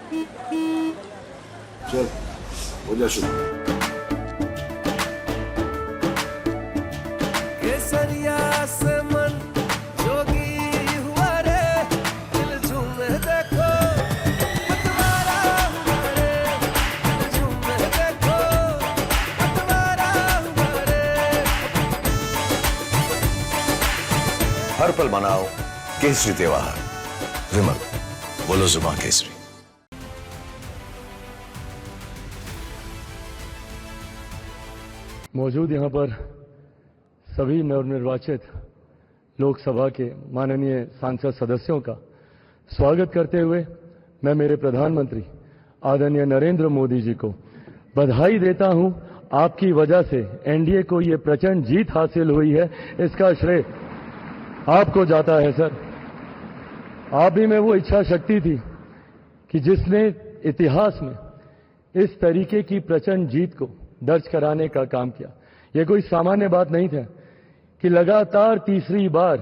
चल हो जा शुरू। केसरिया से मन जोगी हुआ रे, दिल झूमे देखो पतवारा हुआ रे, दिल झूमे देखो पतवारा हुआ रे। हर पल मनाओ केसरी त्योहार। विमल, बोलो जुबान केसरी। मौजूद यहाँ पर सभी नवनिर्वाचित लोकसभा के माननीय सांसद सदस्यों का स्वागत करते हुए मैं मेरे प्रधानमंत्री आदरणीय नरेंद्र मोदी जी को बधाई देता हूं। आपकी वजह से एनडीए को ये प्रचंड जीत हासिल हुई है, इसका श्रेय आपको जाता है सर। आप ही में वो इच्छा शक्ति थी कि जिसने इतिहास में इस तरीके की प्रचंड जीत को दर्ज कराने का काम किया। यह कोई सामान्य बात नहीं था कि लगातार तीसरी बार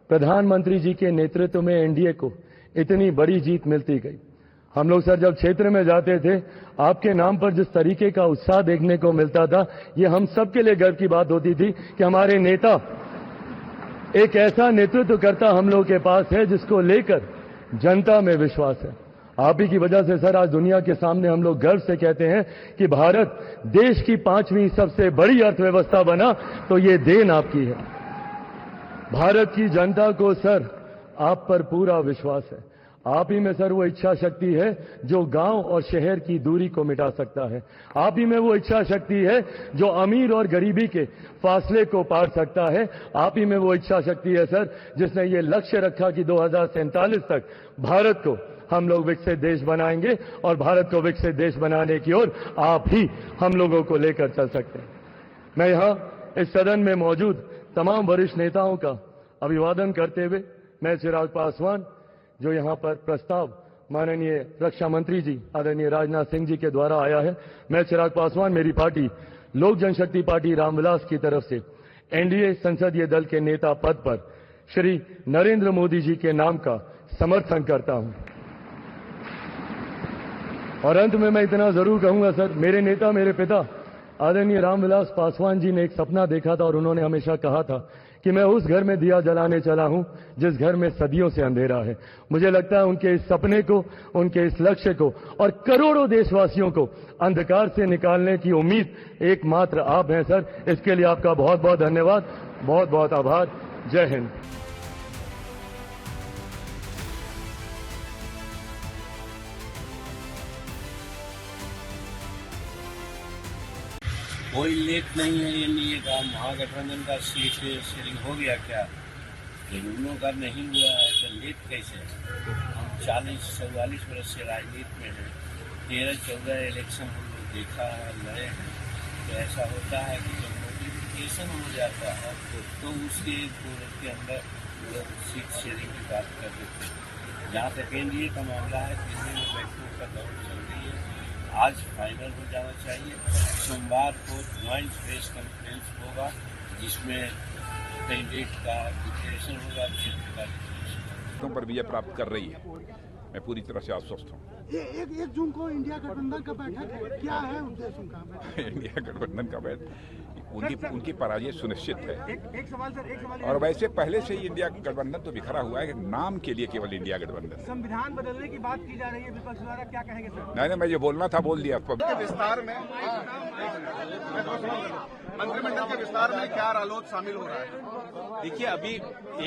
प्रधानमंत्री जी के नेतृत्व में एनडीए को इतनी बड़ी जीत मिलती गई। हम लोग सर जब क्षेत्र में जाते थे, आपके नाम पर जिस तरीके का उत्साह देखने को मिलता था, ये हम सबके लिए गर्व की बात होती थी कि हमारे नेता एक ऐसा नेतृत्व करता हम लोग के पास है जिसको लेकर जनता में विश्वास है। आप ही की वजह से सर आज दुनिया के सामने हम लोग गर्व से कहते हैं कि भारत देश की 5वीं सबसे बड़ी अर्थव्यवस्था बना, तो ये देन आपकी है। भारत की जनता को सर आप पर पूरा विश्वास है। आप ही में सर वो इच्छा शक्ति है जो गांव और शहर की दूरी को मिटा सकता है। आप ही में वो इच्छा शक्ति है जो अमीर और गरीबी के फासले को पार सकता है। आप ही में वो इच्छा शक्ति है सर जिसने ये लक्ष्य रखा कि 2047 तक भारत को हम लोग विकसित देश बनाएंगे, और भारत को विकसित देश बनाने की ओर आप ही हम लोगों को लेकर चल सकते हैं। मैं यहां इस सदन में मौजूद तमाम वरिष्ठ नेताओं का अभिवादन करते हुए मैं चिराग पासवान, जो यहां पर प्रस्ताव माननीय रक्षा मंत्री जी आदरणीय राजनाथ सिंह जी के द्वारा आया है, मैं चिराग पासवान मेरी पार्टी लोक जनशक्ति पार्टी रामविलास की तरफ से एनडीए संसदीय दल के नेता पद पर श्री नरेंद्र मोदी जी के नाम का समर्थन करता हूं। और अंत में मैं इतना जरूर कहूंगा सर, मेरे नेता मेरे पिता आदरणीय रामविलास पासवान जी ने एक सपना देखा था और उन्होंने हमेशा कहा था कि मैं उस घर में दिया जलाने चला हूं जिस घर में सदियों से अंधेरा है। मुझे लगता है उनके इस सपने को, उनके इस लक्ष्य को और करोड़ों देशवासियों को अंधकार से निकालने की उम्मीद एकमात्र आप हैं सर। इसके लिए आपका बहुत बहुत धन्यवाद, बहुत बहुत आभार। जय हिंद। कोई लेट नहीं है एनडीए का, महागठबंधन का सीट शेयरिंग हो गया क्या? उन का नहीं हुआ है तो लेट कैसे? हम 40-44 वर्ष से राजनीति में हैं, 13-14 इलेक्शन हम लोग देखा है, लड़े हैं। तो ऐसा होता है कि जब नोटिफिकेशन हो जाता है तो उसके के अंदर लोग सीट शेयरिंग की बात कर देते हैं। जहाँ तक एनडीए का मामला है, दिल्ली में बैठकों का दौर चल रही है, आज फाइनल हो जाना चाहिए। सोमवार को ज्वाइंट प्रेस कॉन्फ्रेंस होगा जिसमें कैंडिडेट का डिक्लेरेशन होगा, क्षेत्र का डिक्लेरेशन पर विजय प्राप्त कर रही है। मैं पूरी तरह से आश्वस्त हूँ। 1 जून को इंडिया गठबंधन का बैठक, क्या है उद्देश्य उनका? इंडिया गठबंधन का बैठक उनकी पराजय सुनिश्चित है। एक सवाल और वैसे पहले से ही इंडिया गठबंधन तो बिखरा हुआ है, नाम के लिए केवल इंडिया गठबंधन। संविधान बदलने की बात की जा रही है विपक्ष द्वारा, क्या कहेंगे सर? नहीं, मैं जो बोलना था बोल दिया। विस्तार में मंत्रिमंडल के विस्तार में क्या रालोद शामिल हो रहा है? देखिए, अभी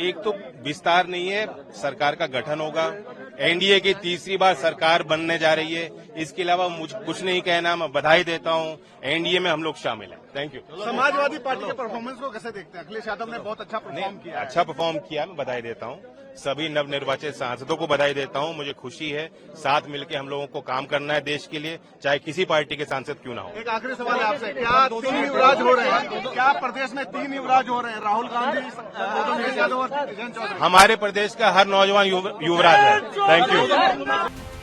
एक तो विस्तार नहीं है, सरकार का गठन होगा। एनडीए की तीसरी बार सरकार बनने जा रही है। इसके अलावा मुझे कुछ नहीं कहना, मैं बधाई देता हूं। एनडीए में हम लोग शामिल हैं। Thank you. समाजवादी पार्टी के परफॉर्मेंस को कैसे देखते हैं? अखिलेश यादव ने बहुत अच्छा परफॉर्म किया। अच्छा परफॉर्म किया, मैं बधाई देता हूं। सभी नवनिर्वाचित सांसदों को बधाई देता हूं। मुझे खुशी है, साथ मिलकर हम लोगों को काम करना है देश के लिए, चाहे किसी पार्टी के सांसद क्यों ना हो। एक आखिरी सवाल है आपसे, क्या 3 युवराज हो रहे हैं? क्या प्रदेश में 3 युवराज हो रहे हैं? राहुल गांधी, अखिलेश यादव और जयंत चौधरी। हमारे प्रदेश का हर नौजवान युवराज है। Thank you.